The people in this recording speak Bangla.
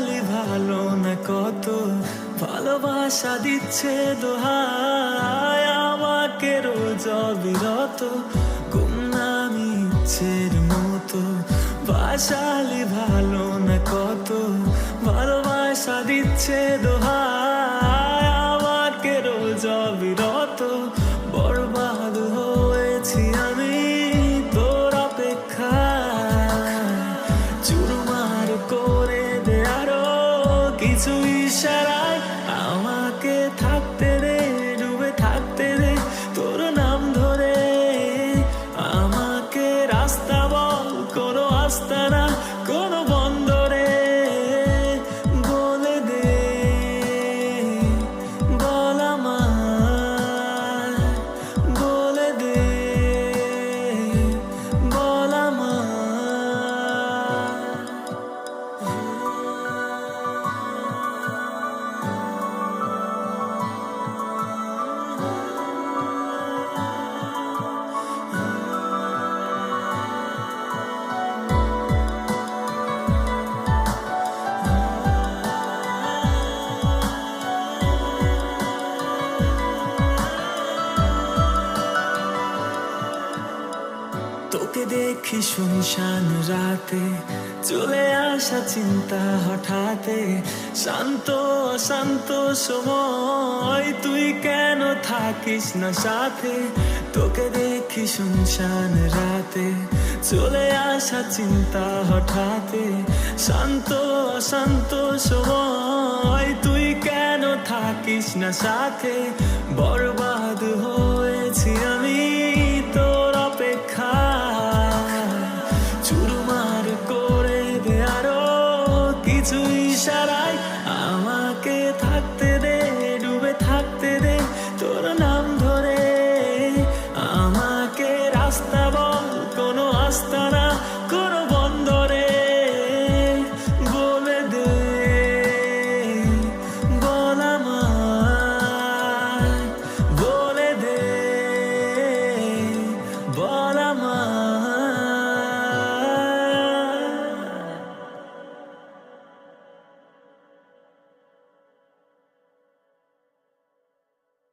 বাসালি ভালো না কত ভালোবাসা দিচ্ছে দোহাই আমাকে রোজ অবিরত গুমনামি ইচ্ছের মতো বাসালি ভালো না কত ভালোবাসা দিচ্ছে দোহাই আমাকে রোজ অবিরত বরবাদ হয়েছি আমি তোর অপেক্ষায় চুরমার করে দে আরো কিছু ইশারায় আমাকে থাকতে দে ডুবে থাকতে দে তোর নাম ধরে আমাকে রাস্তা বল কোনো আস্তানা কোনো বন্দরে বলে দে বল আমায় বলে দে বল আমায় তোকে দেখি শুনশান রাতে চলে আসা চিন্তা হঠাতে শান্ত অশান্ত সময় তুই কেন থাকিস না সাথে তোকে দেখি শুনশান রাতে চলে আসা চিন্তা হঠাতে শান্ত অশান্ত সময় তুই কেন থাকিস না সাথে বরবাদ হয়েছি আমি তোর অপেক্ষায় চুরমার করে দে আরো কিছু ইশারায় আমাকে